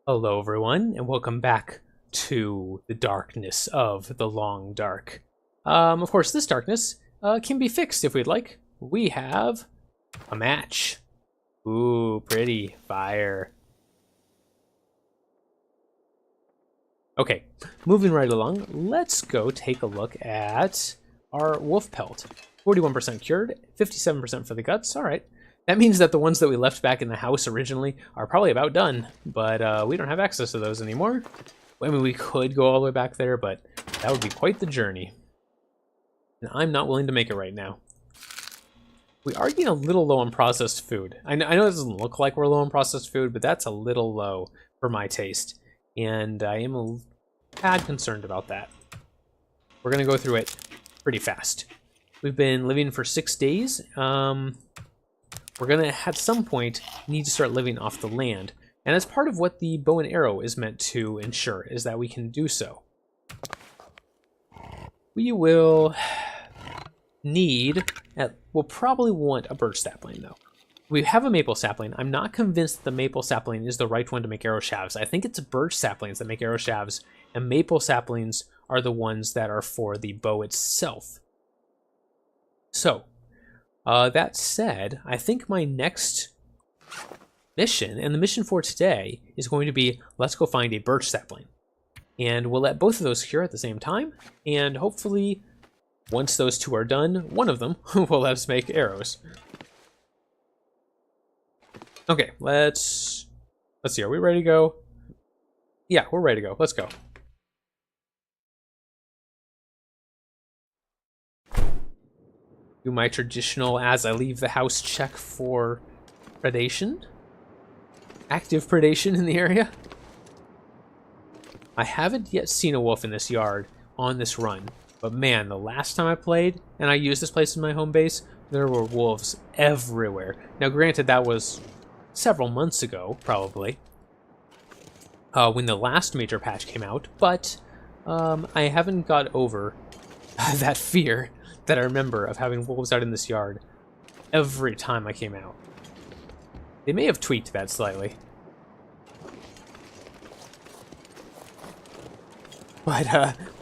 Hello, everyone, and welcome back to the darkness of the long dark. Of course, this darkness can be fixed if we'd like. We have a match. Ooh, pretty fire. Okay, moving right along, let's go take a look at our wolf pelt. 41% cured, 57% for the guts. All right. That means that the ones that we left back in the house originally are probably about done, but we don't have access to those anymore. I mean, we could go all the way back there, but that would be quite the journey. And I'm not willing to make it right now. We are getting a little low on processed food. I know it doesn't look like we're low on processed food, but that's a little low for my taste. And I am a tad concerned about that. We're going to go through it pretty fast. We've been living for 6 days. We're going to, at some point, need to start living off the land. And as part of what the bow and arrow is meant to ensure, is that we can do so. We will need, we'll probably want a birch sapling, though. We have a maple sapling. I'm not convinced that the maple sapling is the right one to make arrow shafts. I think it's birch saplings that make arrow shafts, and maple saplings are the ones that are for the bow itself. So, that said, I think my next mission, and the mission for today, is going to be, let's go find a birch sapling. And we'll let both of those cure at the same time, and hopefully, once those two are done, one of them will let us make arrows. Okay, let's see, are we ready to go? Yeah, we're ready to go. Let's go. Do my traditional as I leave the house check for predation. Active predation in the area. I haven't yet seen a wolf in this yard on this run, but man, the last time I played, and I used this place as my home base, there were wolves everywhere. Now granted, that was several months ago, probably, when the last major patch came out, but I haven't got over that fear that I remember of having wolves out in this yard every time I came out. They may have tweaked that slightly. But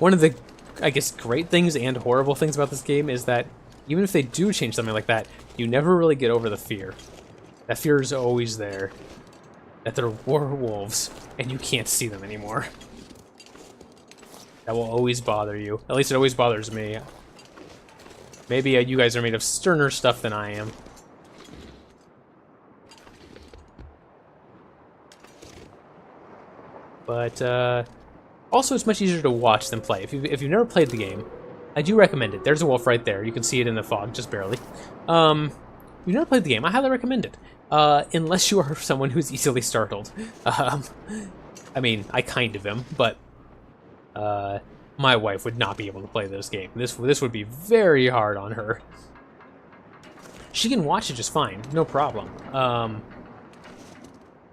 one of the, I guess, great things and horrible things about this game is that even if they do change something like that, you never really get over the fear. That fear is always there. That there were wolves, and you can't see them anymore. That will always bother you. At least it always bothers me. Maybe you guys are made of sterner stuff than I am. But also, it's much easier to watch than play. If you've never played the game, I do recommend it. There's a wolf right there. You can see it in the fog, just barely. If you've never played the game, I highly recommend it. Unless you are someone who's easily startled. I mean, I kind of am, but my wife would not be able to play this game. This would be very hard on her. She can watch it just fine, no problem.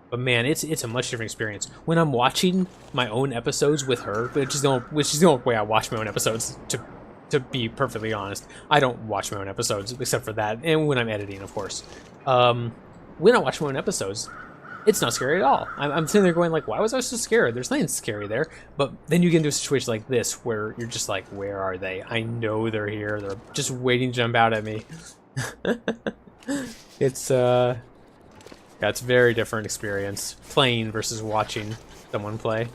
But man, it's a much different experience when I'm watching my own episodes with her, which is the only way I watch my own episodes. To be perfectly honest, I don't watch my own episodes except for that, and when I'm editing, of course. When I watch my own episodes, it's not scary at all. I'm sitting there going like, why was I so scared? There's nothing scary there. But then you get into a situation like this where you're just like, where are they? I know they're here. They're just waiting to jump out at me. It's yeah, it's a very different experience playing versus watching someone play.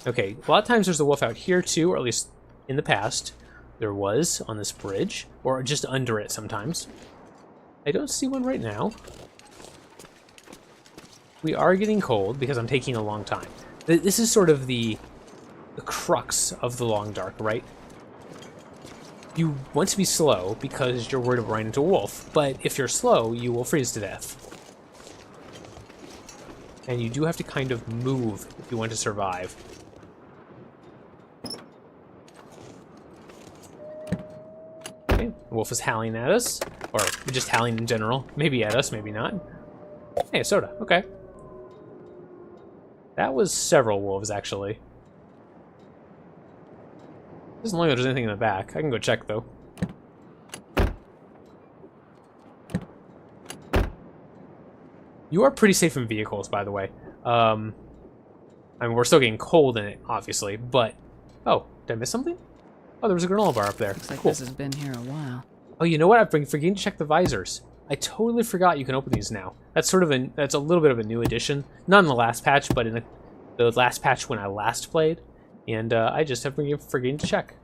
Okay, a lot of times there's a wolf out here too, or at least in the past there was on this bridge, or just under it sometimes. I don't see one right now. We are getting cold because I'm taking a long time. This is sort of the crux of the long dark, right? You want to be slow because you're worried about running into a wolf, but if you're slow, you will freeze to death. And you do have to kind of move if you want to survive. Okay, the wolf is howling at us, or just howling in general. Maybe at us, maybe not. Hey, a soda, okay. That was several wolves, actually. Doesn't look like there's anything in the back. I can go check, though. You are pretty safe in vehicles, by the way. I mean, we're still getting cold in it, obviously, but... Oh, did I miss something? Oh, there was a granola bar up there. Looks like cool. this has been here a while. Oh, you know what? I've been forgetting to check the visors. I totally forgot you can open these now. That's sort of that's a little bit of a new addition. Not in the last patch, but in the last patch when I last played. And I just have been forgetting to check.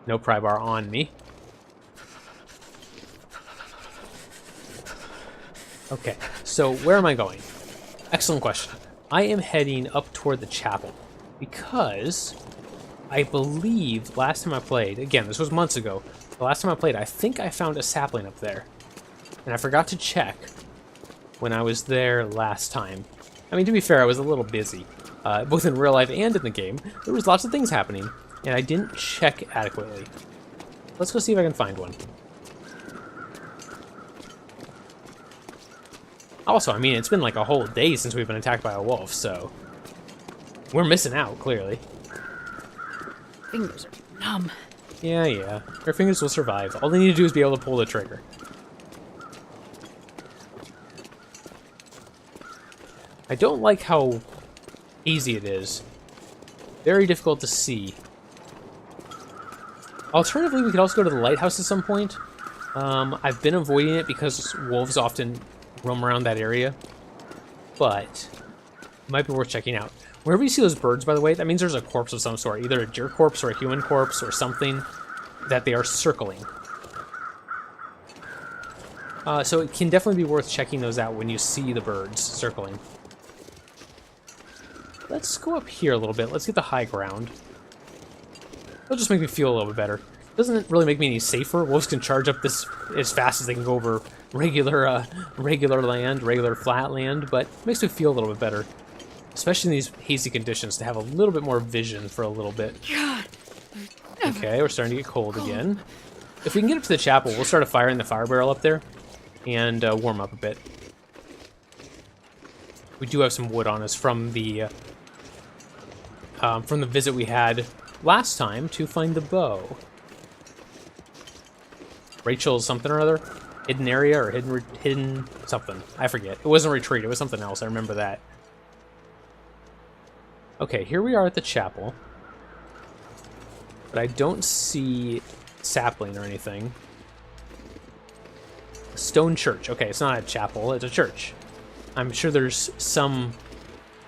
No pry bar on me. Okay, so where am I going? Excellent question. I am heading up toward the chapel because I believe last time I played, again, this was months ago, the last time I played, I think I found a sapling up there. And I forgot to check when I was there last time. I mean, to be fair, I was a little busy, both in real life and in the game. There was lots of things happening, and I didn't check adequately. Let's go see if I can find one. Also, I mean, it's been like a whole day since we've been attacked by a wolf, so we're missing out, clearly. Fingers are numb. Yeah. Your fingers will survive. All they need to do is be able to pull the trigger. I don't like how easy it is. Very difficult to see. Alternatively, we could also go to the lighthouse at some point. I've been avoiding it because wolves often roam around that area, but it might be worth checking out. Wherever you see those birds, by the way, that means there's a corpse of some sort, either a deer corpse or a human corpse or something that they are circling. So it can definitely be worth checking those out when you see the birds circling. Let's go up here a little bit. Let's get the high ground. It'll just make me feel a little bit better. Doesn't really make me any safer. Wolves can charge up this as fast as they can go over regular land, regular flat land, but it makes me feel a little bit better. Especially in these hazy conditions, to have a little bit more vision for a little bit. Okay, we're starting to get cold again. If we can get up to the chapel, we'll start firing the fire barrel up there and warm up a bit. We do have some wood on us from the visit we had last time to find the bow. Rachel's something or other? Hidden area or hidden something. I forget. It wasn't retreat, it was something else. I remember that. Okay, here we are at the chapel. But I don't see sapling or anything. Stone church. Okay, it's not a chapel, it's a church. I'm sure there's some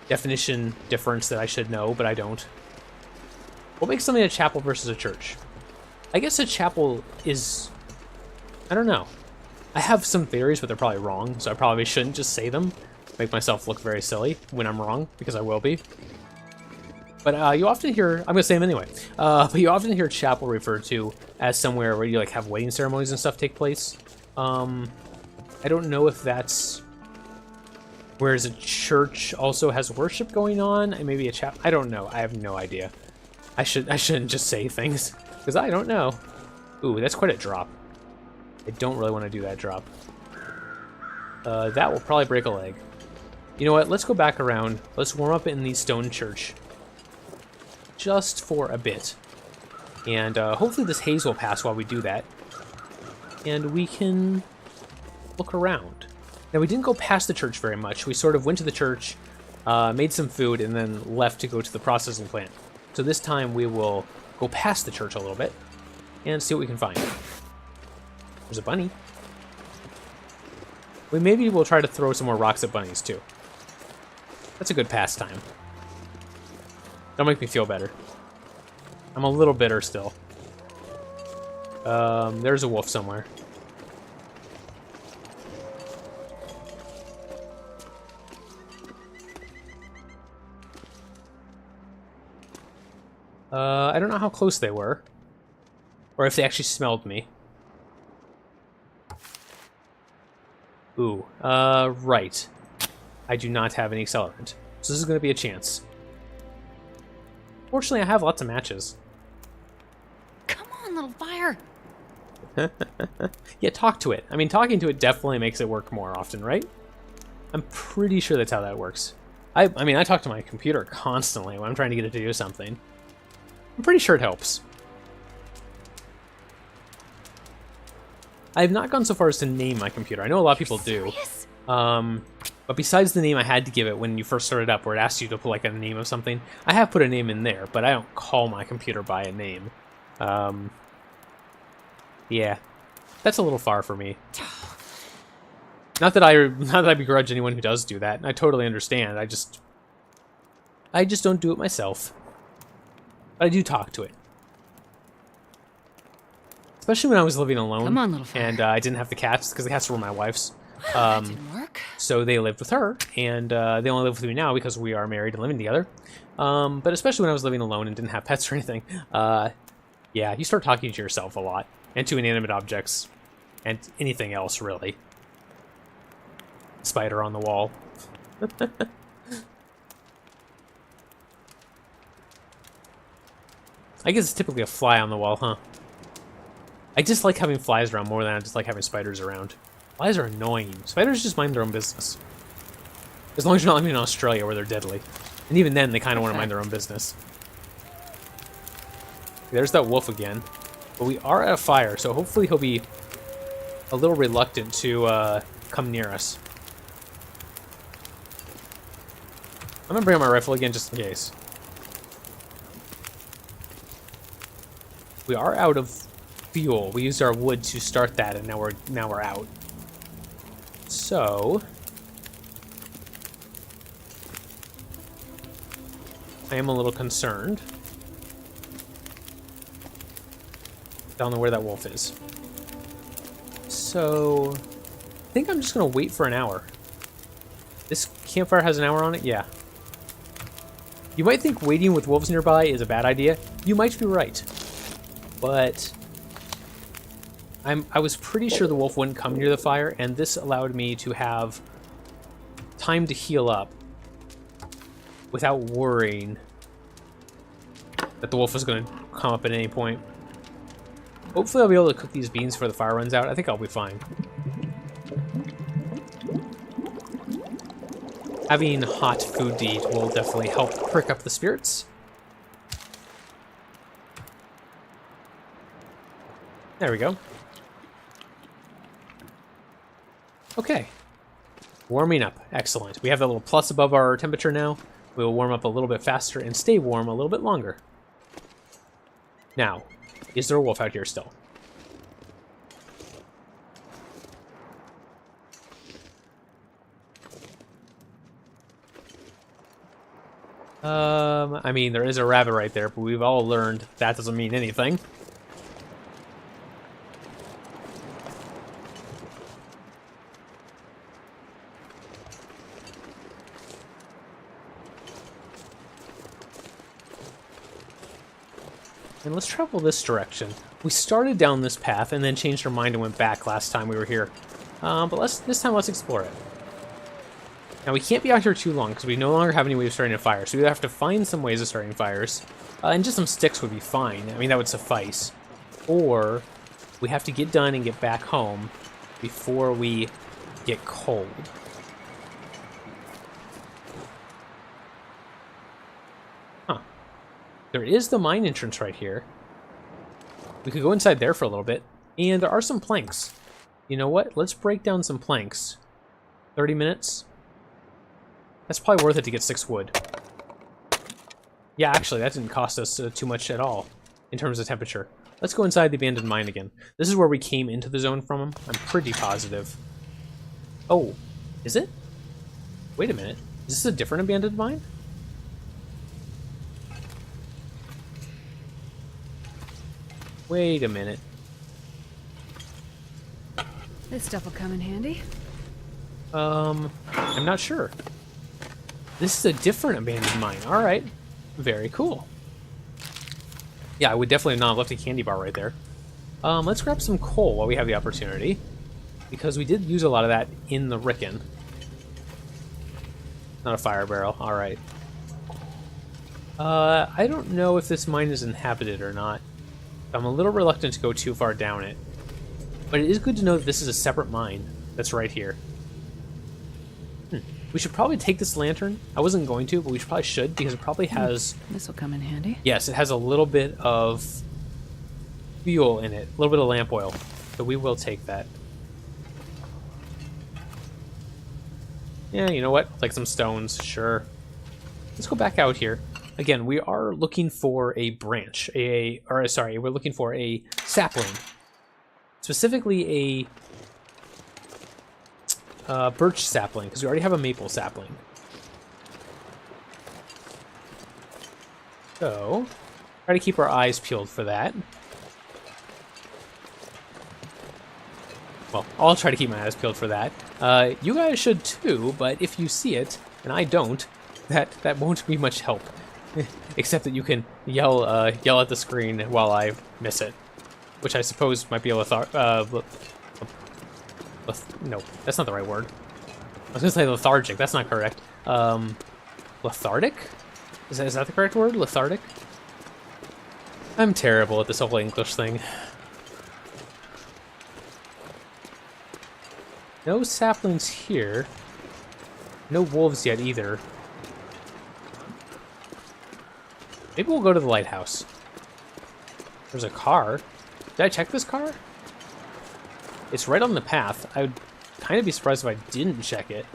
definition difference that I should know, but I don't. What makes something a chapel versus a church? I guess a chapel is... I don't know. I have some theories, but they're probably wrong, so I probably shouldn't just say them. Make myself look very silly when I'm wrong, because I will be. But you often hear... I'm going to say them anyway. But you often hear chapel referred to as somewhere where you like have wedding ceremonies and stuff take place. I don't know if that's... Whereas a church also has worship going on, and maybe a chapel... I don't know. I have no idea. I shouldn't just say things, because I don't know. Ooh, that's quite a drop. I don't really want to do that drop. That will probably break a leg. You know what? Let's go back around. Let's warm up in the stone church. Just for a bit. And hopefully this haze will pass while we do that. And we can look around. Now, we didn't go past the church very much. We sort of went to the church, made some food, and then left to go to the processing plant. So this time we will go past the church a little bit and see what we can find. There's a bunny. Maybe we'll try to throw some more rocks at bunnies, too. That's a good pastime. That'll make me feel better. I'm a little bitter still. There's a wolf somewhere. I don't know how close they were. Or if they actually smelled me. Ooh, right. I do not have any accelerant. So this is going to be a chance. Fortunately, I have lots of matches. Come on, little fire. Yeah, talk to it. I mean, talking to it definitely makes it work more often, right? I'm pretty sure that's how that works. I mean, I talk to my computer constantly when I'm trying to get it to do something. I'm pretty sure it helps. I have not gone so far as to name my computer. I know a lot of people do. Serious? But besides the name I had to give it when you first started up, where it asked you to put like a name of something, I have put a name in there, but I don't call my computer by a name. Yeah, that's a little far for me. Not that I begrudge anyone who does do that. I totally understand. I just don't do it myself. But I do talk to it. Especially when I was living alone. Come on, little fire. And I didn't have the cats, because the cats were my wife's. That didn't work. So they lived with her, and they only live with me now because we are married and living together. But especially when I was living alone and didn't have pets or anything, yeah, you start talking to yourself a lot, and to inanimate objects, and anything else, really. Spider on the wall. I guess it's typically a fly on the wall, huh? I dislike having flies around more than I dislike having spiders around. Flies are annoying. Spiders just mind their own business. As long as you're not living in Australia where they're deadly. And even then, they kind of want to mind their own business. There's that wolf again. But we are at a fire, so hopefully he'll be a little reluctant to come near us. I'm gonna bring out my rifle again just in case. We are out of fuel. We used our wood to start that, and now we're out. So I am a little concerned. Don't know where that wolf is. So I think I'm just gonna wait for an hour. This campfire has an hour on it? Yeah. You might think waiting with wolves nearby is a bad idea. You might be right. But I was pretty sure the wolf wouldn't come near the fire, and this allowed me to have time to heal up without worrying that the wolf was going to come up at any point. Hopefully I'll be able to cook these beans before the fire runs out. I think I'll be fine. Having hot food to eat will definitely help prick up the spirits. There we go. Okay. Warming up. Excellent. We have that little plus above our temperature now. We'll warm up a little bit faster and stay warm a little bit longer. Now, is there a wolf out here still? I mean, there is a rabbit right there, but we've all learned that doesn't mean anything. And let's travel this direction. We started down this path and then changed our mind and went back last time we were here. But this time let's explore it. Now we can't be out here too long because we no longer have any way of starting a fire, so we have to find some ways of starting fires. And just some sticks would be fine. I mean, that would suffice. Or we have to get done and get back home before we get cold. Huh. There is the mine entrance right here. We could go inside there for a little bit. And there are some planks. You know what? Let's break down some planks. 30 minutes. That's probably worth it to get 6 wood. Yeah, actually, that didn't cost us too much at all in terms of temperature. Let's go inside the abandoned mine again. This is where we came into the zone from. I'm pretty positive. Oh, is it? Wait a minute. Is this a different abandoned mine? Wait a minute. This stuff will come in handy. I'm not sure. This is a different abandoned mine. All right. Very cool. Yeah, I would definitely not have left a candy bar right there. Let's grab some coal while we have the opportunity, because we did use a lot of that in the Ricken. Not a fire barrel. All right. I don't know if this mine is inhabited or not. I'm a little reluctant to go too far down it. But it is good to know that this is a separate mine that's right here. We should probably take this lantern. I wasn't going to, but we probably should, because it probably has... This will come in handy. Yes, it has a little bit of fuel in it. A little bit of lamp oil. So we will take that. Yeah, you know what? Like some stones, sure. Let's go back out here. Again, we are looking for a branch, we're looking for a sapling. Specifically a birch sapling, because we already have a maple sapling. So, try to keep our eyes peeled for that. Well, I'll try to keep my eyes peeled for that. You guys should too, but if you see it, and I don't, that won't be much help. Except that you can yell at the screen while I miss it. Which I suppose might be a no, that's not the right word. I was gonna say lethargic, that's not correct. Lethargic? Is that the correct word? Lethargic? I'm terrible at this whole English thing. No saplings here. No wolves yet either. Maybe we'll go to the lighthouse. There's a car. Did I check this car? It's right on the path. I would kind of be surprised if I didn't check it.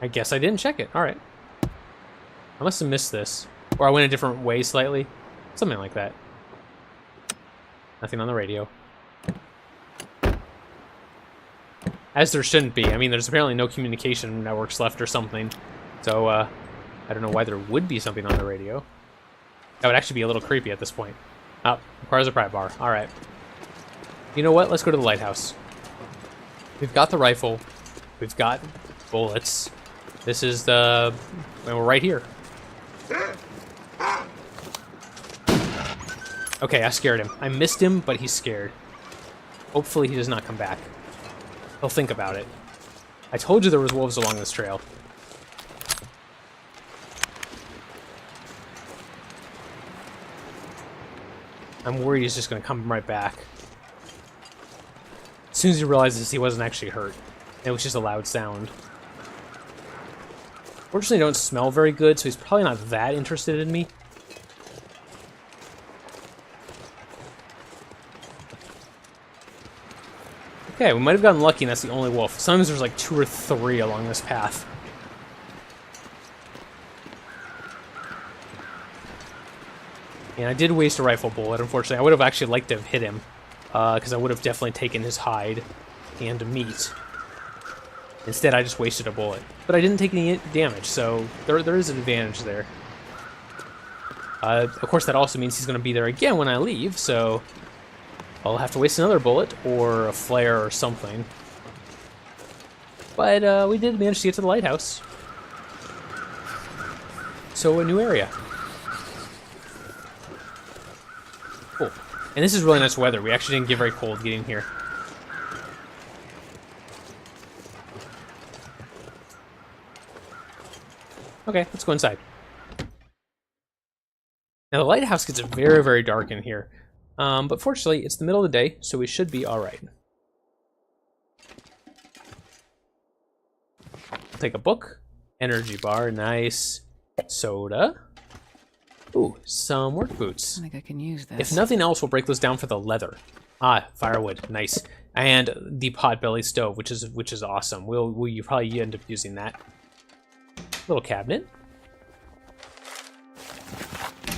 I guess I didn't check it. All right. I must have missed this. Or I went a different way slightly. Something like that. Nothing on the radio. As there shouldn't be. I mean, there's apparently no communication networks left or something. So, I don't know why there would be something on the radio. That would actually be a little creepy at this point. Oh, requires a pry bar. Alright. You know what? Let's go to the lighthouse. We've got the rifle. We've got bullets. This is the... and we're right here. Okay, I scared him. I missed him, but he's scared. Hopefully he does not come back. He'll think about it. I told you there was wolves along this trail. I'm worried he's just going to come right back. As soon as he realizes he wasn't actually hurt. It was just a loud sound. Fortunately, I don't smell very good, so he's probably not that interested in me. Okay, we might have gotten lucky and that's the only wolf. Sometimes there's like 2 or 3 along this path. And I did waste a rifle bullet, unfortunately. I would have actually liked to have hit him, because I would have definitely taken his hide and meat. Instead, I just wasted a bullet. But I didn't take any damage, so there is an advantage there. Of course, that also means he's going to be there again when I leave, so I'll have to waste another bullet or a flare or something. But we did manage to get to the lighthouse. So a new area. Cool. And this is really nice weather. We actually didn't get very cold getting here. Okay, let's go inside. Now the lighthouse gets very, very dark in here. But fortunately, it's the middle of the day, so we should be alright. Take a book. Energy bar, nice. Soda. Ooh, some work boots. I think I can use this. If nothing else, we'll break those down for the leather. Ah, firewood, nice. And the potbelly stove, which is awesome. You probably end up using that. Little cabinet.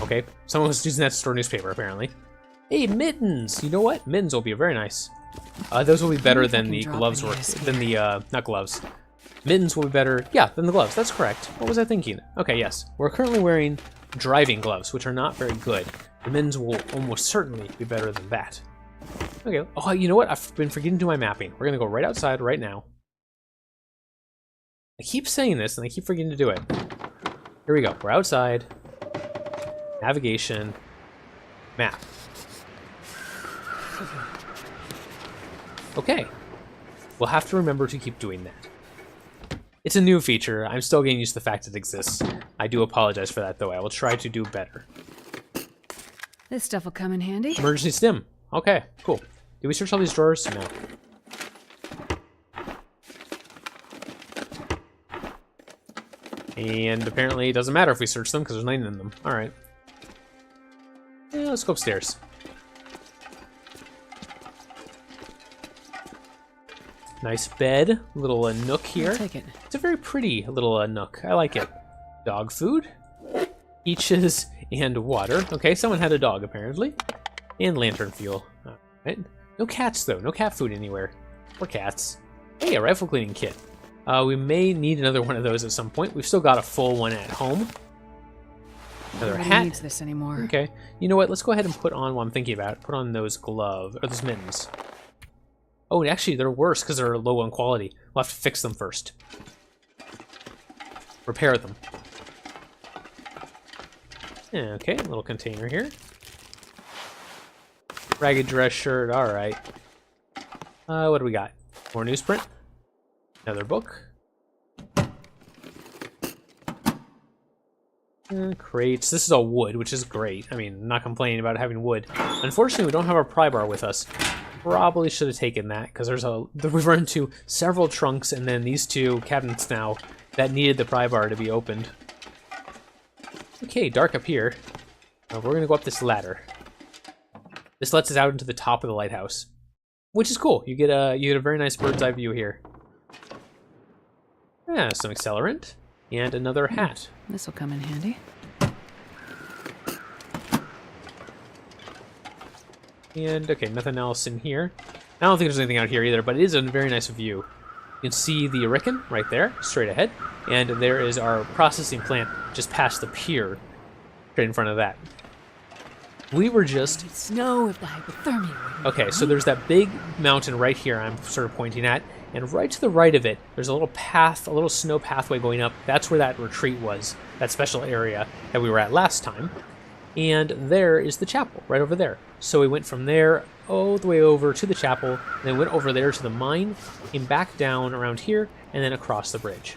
Okay, someone was using that to store newspaper, apparently. Hey, mittens! You know what? Mittens will be very nice. Those will be better than the gloves not gloves. Mittens will be better, yeah, than the gloves. That's correct. What was I thinking? Okay, yes. We're currently wearing driving gloves, which are not very good. The mittens will almost certainly be better than that. Okay, oh, you know what? I've been forgetting to do my mapping. We're gonna go right outside right now. I keep saying this, and I keep forgetting to do it. Here we go. We're outside. Navigation. Map. Okay. We'll have to remember to keep doing that. It's a new feature. I'm still getting used to the fact it exists. I do apologize for that, though. I will try to do better. This stuff will come in handy. Emergency stim. Okay, cool. Did we search all these drawers? No. And apparently it doesn't matter if we search them because there's 9 in them. Alright. Yeah, let's go upstairs. Nice bed, little nook here. I'll take it. It's a very pretty little nook. I like it. Dog food, peaches, and water. Okay, someone had a dog apparently. And lantern fuel. Alright. No cats though, no cat food anywhere. Or cats. Hey, a rifle cleaning kit. We may need another one of those at some point. We've still got a full one at home. Another Nobody hat. needs this anymore. Okay. You know what? Let's go ahead and put on what I'm thinking about. Put on those gloves, or those mittens. Oh, actually, they're worse because they're low on quality. We'll have to fix them first. Repair them. Okay, a little container here. Ragged dress shirt, alright. What do we got? More newsprint. Another book. Crates. This is all wood, which is great. I mean, I'm not complaining about having wood. Unfortunately, we don't have our pry bar with us. Probably should have taken that, because we've run into several trunks and then these 2 cabinets now that needed the pry bar to be opened. Okay, dark up here. We're going to go up this ladder. This lets us out into the top of the lighthouse, which is cool. You get a very nice bird's eye view here. Yeah, some accelerant and another hat. This'll come in handy. And okay, nothing else in here. I don't think there's anything out here either, but it is a very nice view. You can see the Hurricane right there, straight ahead, and there is our processing plant just past the pier, straight in front of that. We were just... It'd snow if the hypothermia were Okay, so there's that big mountain right here I'm sort of pointing at, and right to the right of it, there's a little path, a little snow pathway going up. That's where that retreat was, that special area that we were at last time. And there is the chapel, right over there. So we went from there all the way over to the chapel, and then went over there to the mine, came back down around here, and then across the bridge.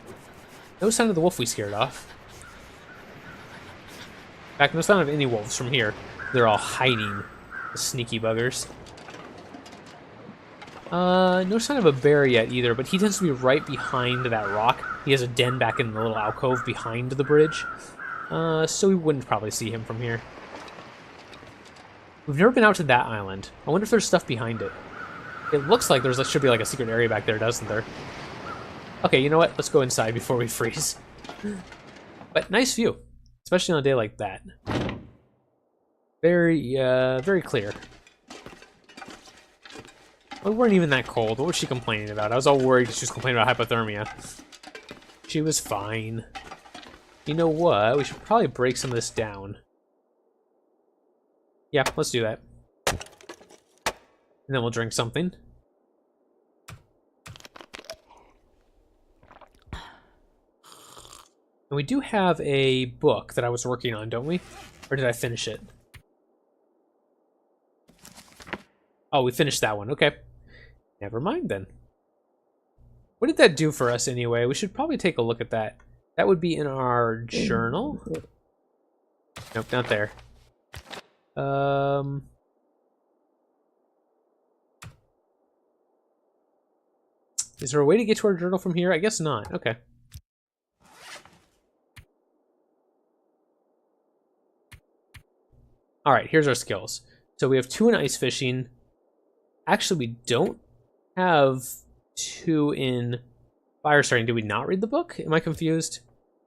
No sign of the wolf we scared off. In fact, no sign of any wolves from here. They're all hiding, the sneaky buggers. No sign of a bear yet either, but he tends to be right behind that rock. He has a den back in the little alcove behind the bridge. So we wouldn't probably see him from here. We've never been out to that island. I wonder if there's stuff behind it. It looks like there should be like a secret area back there, doesn't there? Okay, you know what? Let's go inside before we freeze. But nice view, especially on a day like that. Very clear. We weren't even that cold. What was she complaining about? I was all worried she was complaining about hypothermia. She was fine. You know what? We should probably break some of this down. Yeah, let's do that. And then we'll drink something. And we do have a book that I was working on, don't we? Or did I finish it? Oh, we finished that one. Okay. Never mind then. What did that do for us anyway? We should probably take a look at that. That would be in our journal. Nope, not there. Is there a way to get to our journal from here? I guess not. Okay. All right, here's our skills. So we have 2 in ice fishing. Actually, we don't have 2 in fire starting. Did we not read the book? Am I confused?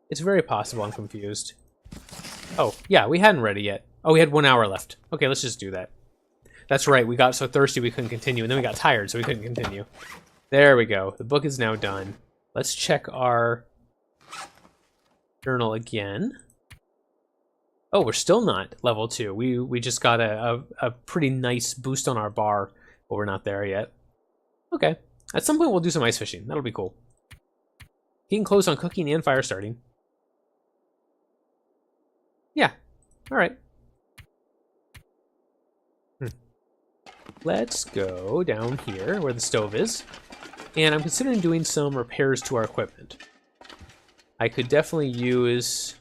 It's very possible I'm confused. Oh, yeah, we hadn't read it yet. Oh, we had 1 hour left. Okay, let's just do that. That's right, we got so thirsty we couldn't continue, and then we got tired, so we couldn't continue. There we go. The book is now done. Let's check our journal again. Oh, we're still not level 2. We just got a pretty nice boost on our bar, but we're not there yet. Okay. At some point, we'll do some ice fishing. That'll be cool. Getting close on cooking and fire starting. Yeah. All right. Let's go down here where the stove is. And I'm considering doing some repairs to our equipment. I could definitely use...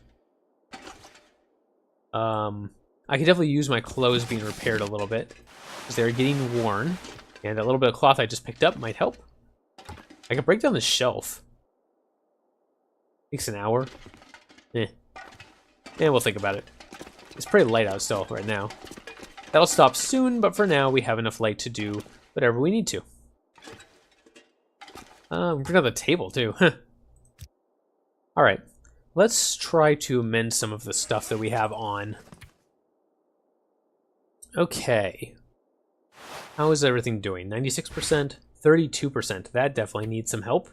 I could definitely use my clothes being repaired a little bit, because they're getting worn, and a little bit of cloth I just picked up might help. I can break down the shelf. Takes an hour. Eh. And we'll think about it. It's pretty light out still right now. That'll stop soon, but for now we have enough light to do whatever we need to. We forgot the table too. Alright. Let's try to mend some of the stuff that we have on. Okay. How is everything doing? 96%, 32%. That definitely needs some help.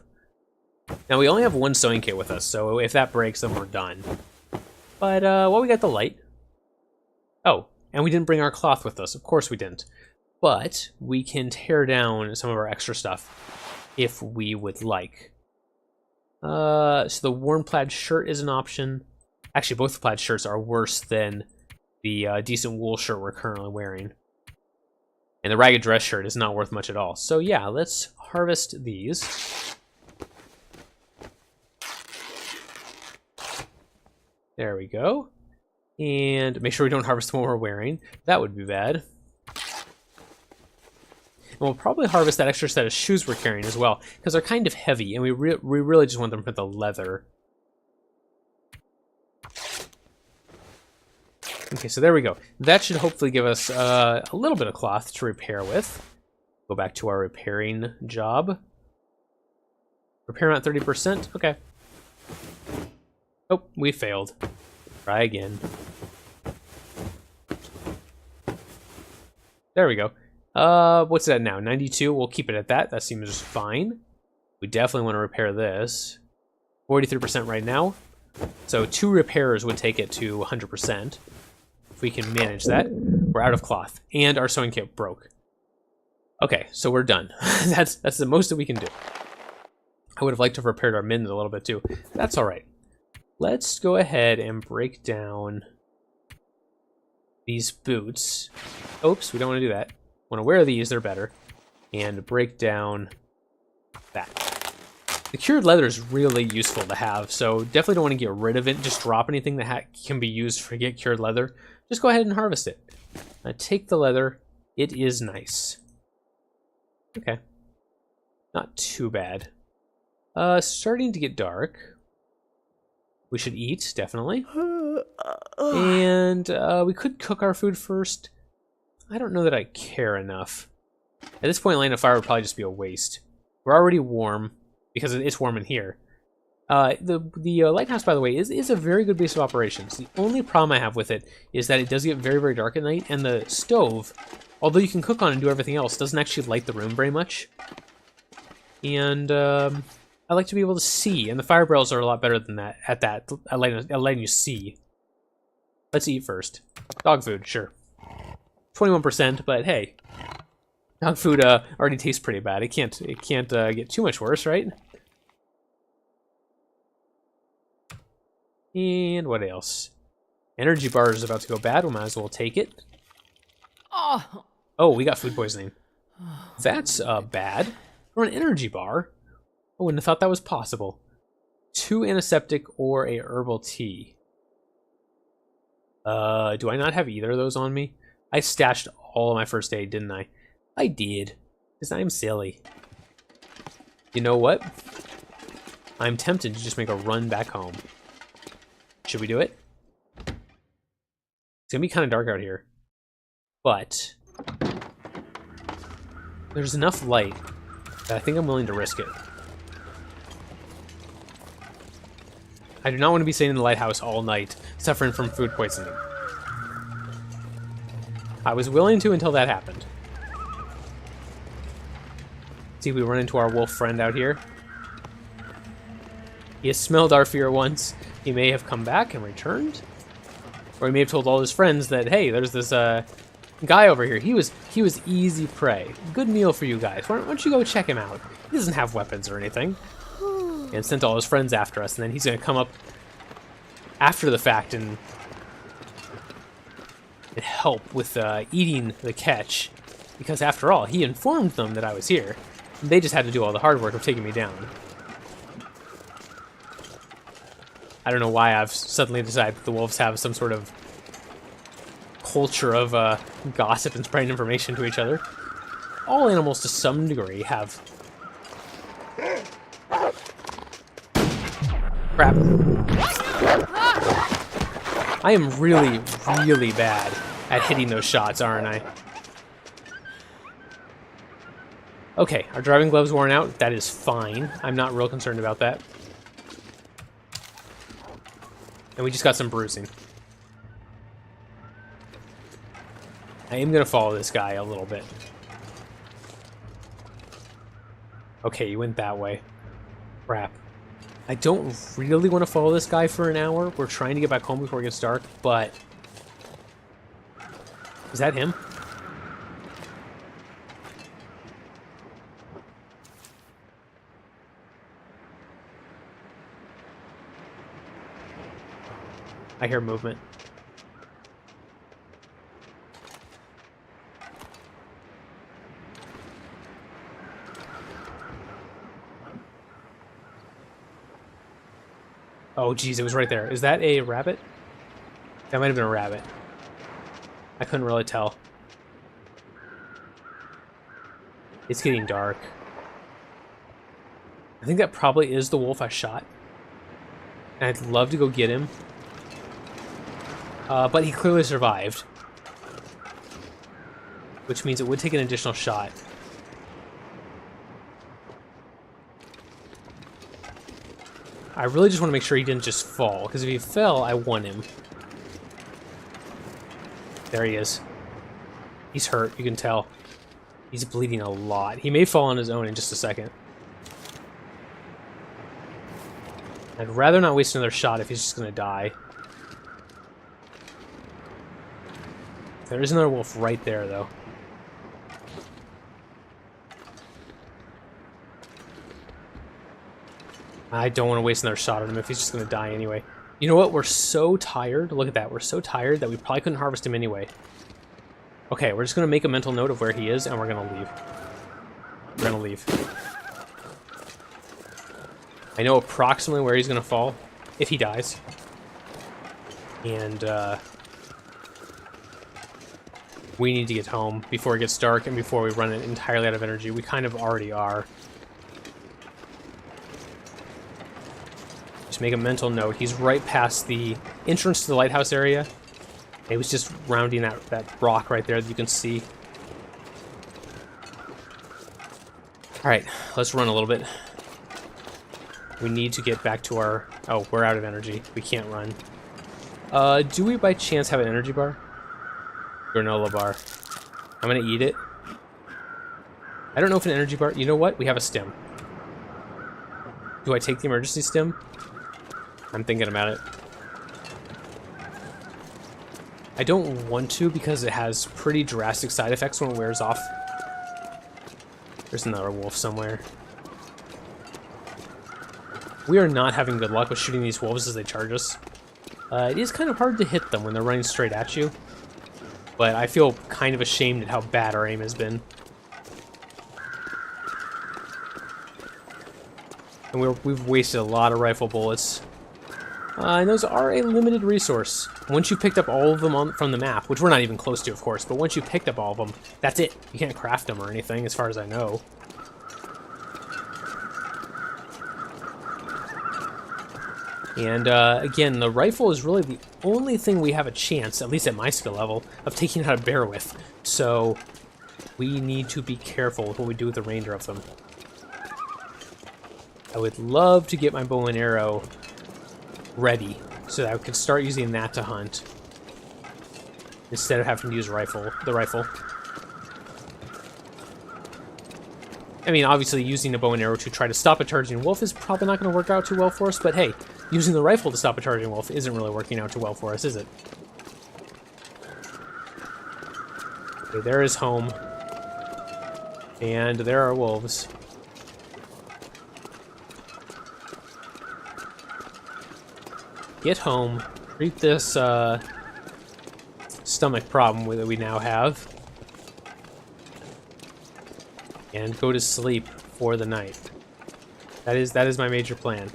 Now, we only have one sewing kit with us, so if that breaks, then we're done. But, well, we got the light. Oh, and we didn't bring our cloth with us. Of course we didn't. But we can tear down some of our extra stuff if we would like. So the worn plaid shirt is an option. Actually, both the plaid shirts are worse than the decent wool shirt we're currently wearing. And the ragged dress shirt is not worth much at all. So yeah, let's harvest these. There we go. And make sure we don't harvest the one we're wearing. That would be bad. And we'll probably harvest that extra set of shoes we're carrying as well, because they're kind of heavy, and we really just want them for the leather. Okay, so there we go. That should hopefully give us a little bit of cloth to repair with. Go back to our repairing job. Repair at 30%. Okay. Oh, we failed. Try again. There we go. What's that now? 92? We'll keep it at that. That seems fine. We definitely want to repair this. 43% right now. So 2 repairs would take it to 100%. If we can manage that. We're out of cloth. And our sewing kit broke. Okay, so we're done. That's the most that we can do. I would have liked to have repaired our mittens a little bit too. That's alright. Let's go ahead and break down these boots. Oops, we don't want to do that. Want to wear these, they're better. And break down that. The cured leather is really useful to have, so definitely don't want to get rid of it. Just drop anything that can be used for get cured leather. Just go ahead and harvest it. Take the leather. It is nice. Okay. Not too bad. Starting to get dark. We should eat, definitely. And we could cook our food first. I don't know that I care enough. At this point, laying a fire would probably just be a waste. We're already warm, because it's warm in here. The lighthouse, by the way, is a very good base of operations. The only problem I have with it is that it does get very, very dark at night, and the stove, although you can cook on and do everything else, doesn't actually light the room very much. And I like to be able to see, and the fire barrels are a lot better than that at letting you see. Let's eat first. Dog food, sure. 21%, but hey, dog food already tastes pretty bad. It can't get too much worse, right? And what else? Energy bar is about to go bad. We might as well take it. Oh, we got food poisoning. That's bad. For an energy bar. I wouldn't have thought that was possible. 2 antiseptic or a herbal tea. Do I not have either of those on me? I stashed all of my first aid, didn't I? I did. Because I'm silly. You know what? I'm tempted to just make a run back home. Should we do it? It's gonna be kind of dark out here. But there's enough light that I think I'm willing to risk it. I do not want to be staying in the lighthouse all night, suffering from food poisoning. I was willing to until that happened. See if we run into our wolf friend out here. He has smelled our fear once. He may have come back and returned. Or he may have told all his friends that, hey, there's this guy over here. He was easy prey. Good meal for you guys. Why don't you go check him out? He doesn't have weapons or anything. And sent all his friends after us, and then he's going to come up after the fact and help with eating the catch. Because after all, he informed them that I was here. They just had to do all the hard work of taking me down. I don't know why I've suddenly decided that the wolves have some sort of culture of gossip and spreading information to each other. All animals, to some degree, have... Crap. crap. I am really, really bad at hitting those shots, aren't I? Okay, our driving gloves worn out. That is fine. I'm not real concerned about that. And we just got some bruising. I am going to follow this guy a little bit. Okay, you went that way. Crap. I don't really want to follow this guy for an hour. We're trying to get back home before it gets dark, but... Is that him? I hear movement. Oh, geez, it was right there. Is that a rabbit? That might have been a rabbit. I couldn't really tell. It's getting dark. I think that probably is the wolf I shot. And I'd love to go get him. But he clearly survived. Which means it would take an additional shot. I really just want to make sure he didn't just fall, because if he fell, I won him. There he is. He's hurt, you can tell. He's bleeding a lot. He may fall on his own in just a second. I'd rather not waste another shot if he's just going to die. There is another wolf right there, though. I don't want to waste another shot on him if he's just going to die anyway. You know what? We're so tired. Look at that. We're so tired that we probably couldn't harvest him anyway. Okay, we're just going to make a mental note of where he is, and we're going to leave. We're going to leave. I know approximately where he's going to fall, if he dies. And, we need to get home before it gets dark and before we run entirely out of energy. We kind of already are. Just make a mental note. He's right past the entrance to the lighthouse area. He was just rounding that rock right there that you can see. Alright, let's run a little bit. We need to get back to our... Oh, we're out of energy. We can't run. Do we by chance have an energy bar? Granola bar. I'm gonna eat it. I don't know if an energy bar... You know what? We have a stem. Do I take the emergency stem? I'm thinking about it. I don't want to because it has pretty drastic side effects when it wears off. There's another wolf somewhere. We are not having good luck with shooting these wolves as they charge us. It is kind of hard to hit them when they're running straight at you. But I feel kind of ashamed at how bad our aim has been. And we've wasted a lot of rifle bullets. And those are a limited resource. Once you've picked up all of them from the map, which we're not even close to, of course, but once you've picked up all of them, that's it. You can't craft them or anything, as far as I know. And, again, the rifle is really the only thing we have a chance, at least at my skill level, of taking out a bear with. So, we need to be careful with what we do with the remainder of them. I would love to get my bow and arrow ready, so that I could start using that to hunt, instead of having to use the rifle. I mean, obviously, using a bow and arrow to try to stop a charging wolf is probably not going to work out too well for us, but hey, using the rifle to stop a charging wolf isn't really working out too well for us, is it? Okay, there is home. And there are wolves. Get home. Treat this, stomach problem that we now have. And go to sleep for the night. That is my major plan.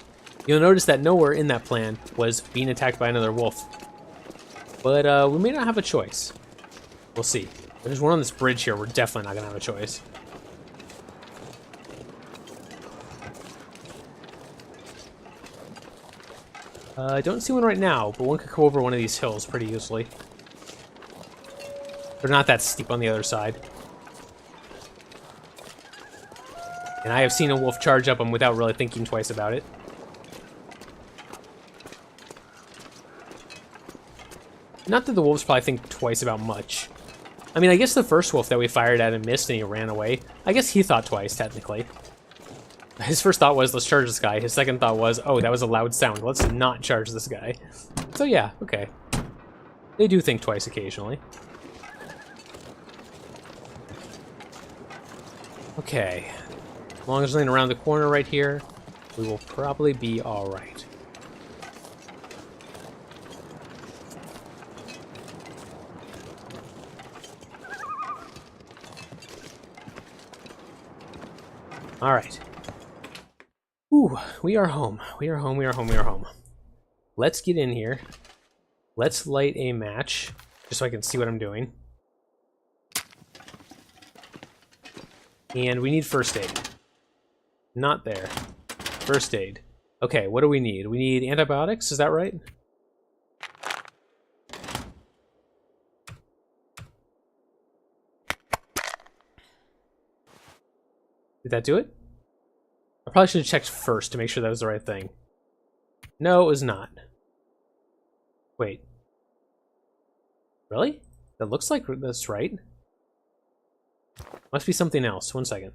You'll notice that nowhere in that plan was being attacked by another wolf. But we may not have a choice. We'll see. There's one on this bridge here. We're definitely not going to have a choice. I don't see one right now, but one could come over one of these hills pretty easily. They're not that steep on the other side. And I have seen a wolf charge up them without really thinking twice about it. Not that the wolves probably think twice about much. I mean, I guess the first wolf that we fired at and missed and he ran away, I guess he thought twice, technically. His first thought was, let's charge this guy. His second thought was, oh, that was a loud sound. Let's not charge this guy. So yeah, okay. They do think twice occasionally. Okay. As long as we're around the corner right here, we will probably be alright. Alright. Ooh, we are home. We are home, we are home, we are home. Let's get in here. Let's light a match, just so I can see what I'm doing. And we need first aid. Not there. First aid. Okay, what do we need? We need antibiotics, is that right? Did that do it? I probably should have checked first to make sure that was the right thing. No, it was not. Wait. Really? That looks like that's right. Must be something else. One second.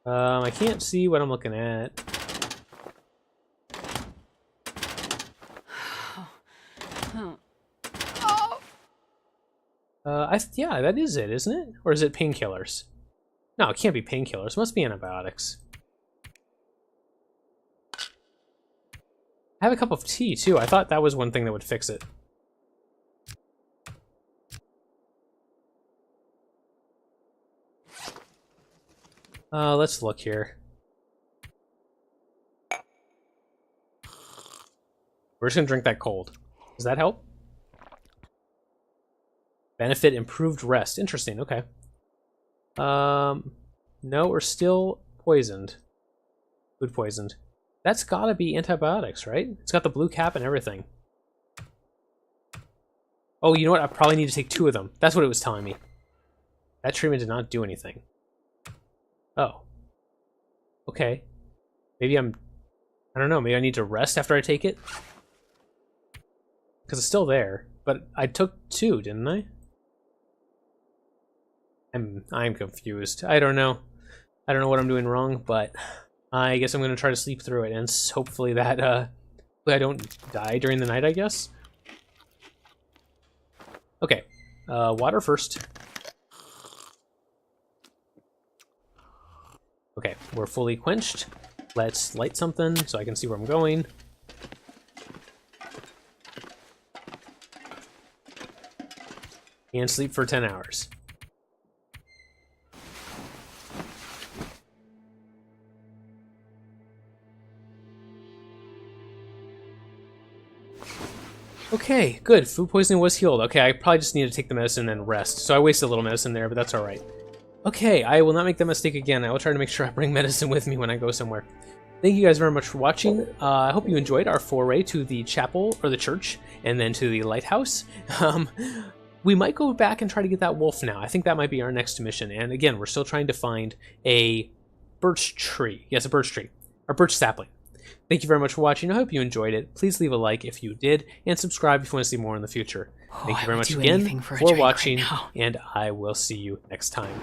I can't see what I'm looking at. Yeah, that is it, isn't it? Or is it painkillers? No, it can't be painkillers. It must be antibiotics. I have a cup of tea, too. I thought that was one thing that would fix it. Let's look here. We're just gonna drink that cold. Does that help? Benefit improved rest. Interesting, okay. No, we're still poisoned. Food poisoned. That's gotta be antibiotics, right? It's got the blue cap and everything. Oh, you know what? I probably need to take 2 of them. That's what it was telling me. That treatment did not do anything. Oh. Okay. Maybe I don't know, maybe I need to rest after I take it? Because it's still there. But I took 2, didn't I? I'm confused. I don't know. I don't know what I'm doing wrong, but I guess I'm going to try to sleep through it, and hopefully that, I don't die during the night, I guess? Okay. Water first. Okay, we're fully quenched. Let's light something so I can see where I'm going. And sleep for 10 hours. Okay, good. Food poisoning was healed. Okay, I probably just need to take the medicine and rest. So I wasted a little medicine there, but that's alright. Okay, I will not make that mistake again. I will try to make sure I bring medicine with me when I go somewhere. Thank you guys very much for watching. I hope you enjoyed our foray to the chapel, or the church, and then to the lighthouse. We might go back and try to get that wolf now. I think that might be our next mission. And again, we're still trying to find a birch tree. Yes, a birch tree. Or birch sapling. Thank you very much for watching. I hope you enjoyed it. Please leave a like if you did, and subscribe if you want to see more in the future. Thank you very much again for watching, and I will see you next time.